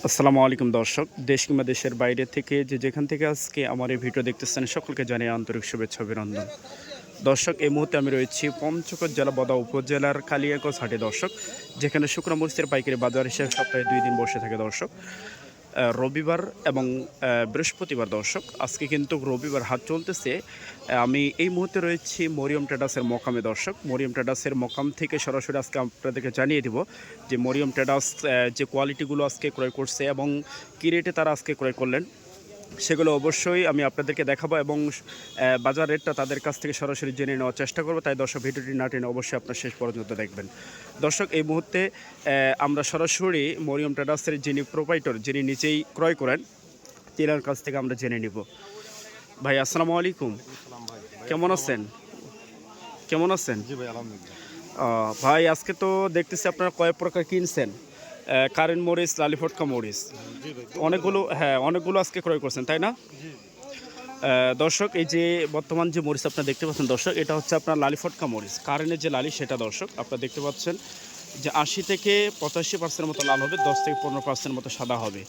আসসালামু আলাইকুম দর্শক, দেশ কিংবা দেশের বাইরে থেকে যেখান থেকে আজকে আমার এই ভিডিও দেখতেছেন সকলকে জানিয়ে আন্তরিক শুভেচ্ছা অভিনন্দন। দর্শক, এই মুহূর্তে আমি রয়েছি পঞ্চগড় জেলা বদা উপজেলার কালিয়াকোচ হাটে দর্শক, যেখানে শুকনো মরিচের পাইকারি বাজার হিসেবে সপ্তাহে 2 দিন বসে থাকে দর্শক, রবিবার এবং বৃহস্পতিবার দর্শক। আজকে কিন্তু রবিবার হাট চলতেছে। আমি এই মুহূর্তে রয়েছি মরিয়ম ট্রেডার্সের মোকামে দর্শক। মরিয়ম ট্রেডার্সের মোকাম থেকে সরাসরি আজকে আপনাদেরকে জানিয়ে দিব যে মরিয়ম ট্রেডার্স যে কোয়ালিটিগুলো আজকে ক্রয় করছে এবং কী রেটে তারা আজকে ক্রয় করলেন সেগুলো অবশ্যই আমি আপনাদেরকে দেখাবো এবং বাজার রেটটা তাদের কাছ থেকে সরাসরি জেনে নেওয়ার চেষ্টা করবো। তাই দর্শক, ভিডিওটি না টেনে অবশ্যই আপনার শেষ পর্যন্ত দেখবেন। দর্শক, এই মুহূর্তে আমরা সরাসরি মরিয়ম ট্রেডার্সের যিনি প্রোপাইটর, যিনি নিজেই ক্রয় করেন, তিনার কাছ থেকে আমরা জেনে নিব। ভাই আসসালামু আলাইকুম, কেমন আছেন? কেমন আছেন? জি ভাই, আলহামদুলিল্লাহ। ভাই, আজকে তো দেখতেছি আপনারা কয়েক প্রকার কিনছেন, কারেন্ট মরিচ, লালিফটকা মরিচ, জি ভাই, অনেকগুলো আজকে ক্রয় করছেন, তাই না? জি দর্শক, এই যে বর্তমান যে মরিচ আপনারা দেখতে পাচ্ছেন দর্শক, এটা হচ্ছে আপনার লালিফটকা মরিচ, কারেন্টের যে লালি সেটা দর্শক আপনারা দেখতে পাচ্ছেন যে 80 থেকে 85% মতো লাল হবে, 10 থেকে 15% মতো সাদা হবে।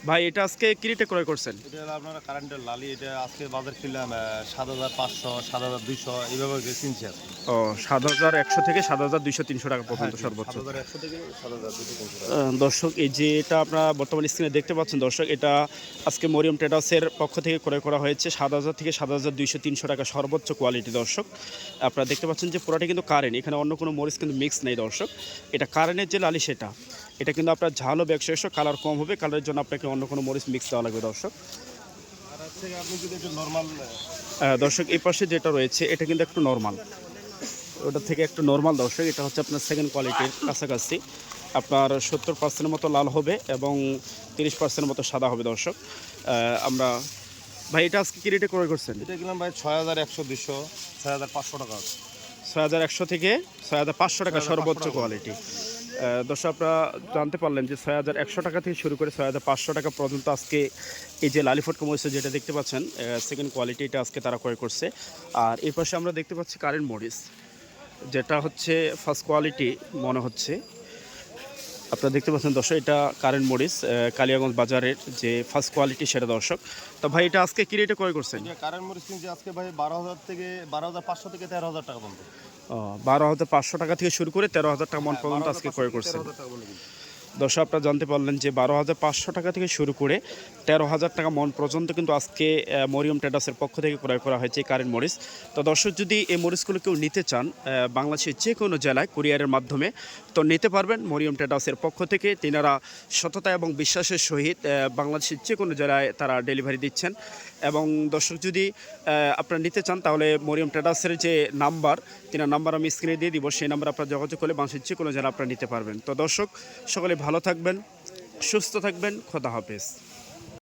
ভাই, এটা আজকে কি রেটে ক্রয় করছেন? এটা হলো আপনারা কারেন্টের লালি। এটা আজকে বাজার কিনলাম 7,500, 7,200 এইভাবে কিনছি আজকে। ও, 7,100 থেকে 7,200, 300 টাকা পর্যন্ত সর্বোচ্চ। 7,100 থেকে 7,200, 300 টাকা। দর্শক, এই যে এটা আপনারা বর্তমান স্ক্রিনে দেখতে পাচ্ছেন দর্শক, এটা আজকে মরিয়ম ট্রেডার্সের পক্ষ থেকে ক্রয় করা হয়েছে 7,000 থেকে 7,200, 300 টাকা সর্বোচ্চ কোয়ালিটি দর্শক। আপনারা দেখতে পাচ্ছেন যে পুরোটা কিন্তু কারেন্ট, এখানে অন্য কোনো মরিচ কিন্তু মিক্স নেই দর্শক। এটা কারেন্টের যে লালি সেটা, এটা কিন্তু আপনার ঝালও ব্যবসায়ী, কালার কম হবে, কালারের জন্য আপনাকে অন্য কোনো মরিচ মিক্স দেওয়া লাগবে দর্শক। আর হচ্ছে আপনি যদি একটু নরমাল দর্শক, এই পাশে যেটা রয়েছে এটা কিন্তু একটু নর্মাল, ওটা থেকে একটু নর্মাল দর্শক। এটা হচ্ছে আপনার সেকেন্ড কোয়ালিটির কাছাকাছি, আপনার 70% মতো লাল হবে এবং 30% মতো সাদা হবে দর্শক। আমরা ভাই, এটা আজকে কি রেটে ক্রয় করছেন? এটা কিনলাম ভাই 6,100, 200, 6,500 টাকা। 6,100 থেকে 6,500 টাকা 6,500 সর্বোচ্চ টাকা। কোয়ালিটি। দর্শক, আপনারা জানতে পারলেন যে 6,100 টাকা থেকে শুরু করে 6,500 টাকা পর্যন্ত আজকে এই যে লালিফটকা মরিচ যেটা দেখতে পাচ্ছেন সেকেন্ড কোয়ালিটি, এটা আজকে তারা ক্রয় করছে। আর এই পাশে আমরা দেখতে পাচ্ছি কারেন্ট মরিচ, যেটা হচ্ছে ফার্স্ট কোয়ালিটি মনে হচ্ছে। আপনারা দেখতে পাচ্ছেন দর্শক, এটা কারেন্ট মরিচ, কালিয়াগঞ্জ বাজারের যে ফার্স্ট কোয়ালিটি সেটা দর্শক। তো ভাই, এটা আজকে কি রেটে ক্রয় করছেন? এটা কারেন্ট মরিচ কিনছি আজকে ভাই 12,500 থেকে 13,000 টাকা পর্যন্ত। 12,500 টাকা থেকে শুরু করে 13,000 টাকা মন পর্যন্ত আজকে ক্রয় করছেন। 13,000 টাকা পর্যন্ত কিনছি। দর্শক, আপনারা জানতে পারলেন যে 12,500 টাকা থেকে শুরু করে 13,000 টাকা মন পর্যন্ত কিন্তু আজকে মরিয়ম ট্রেডার্সের পক্ষ থেকে ক্রয় করা হয়েছে কারেন্ট মরিচ। তো দর্শক, যদি এই মরিচগুলো কেউ নিতে চান বাংলাদেশের যে কোনো জেলায় কুরিয়ারের মাধ্যমে তো নিতে পারবেন মরিয়ম ট্রেডার্সের পক্ষ থেকে। তিনারা সততা এবং বিশ্বাসের সহিত বাংলাদেশের যে কোনো জেলায় তারা ডেলিভারি দিচ্ছেন। এবং দর্শক, যদি আপনারা নিতে চান তাহলে মরিয়ম ট্রেডার্সের যে নাম্বার, তিনার নাম্বার আমি স্ক্রিনে দিয়ে দিব, সেই নাম্বার আপনারা যোগাযোগ করলে বাংলাদেশের যে কোনো জেলা আপনারা নিতে পারবেন। তো দর্শক, সকলে ভালো থাকবেন, সুস্থ থাকবেন, খোদা হাফেজ।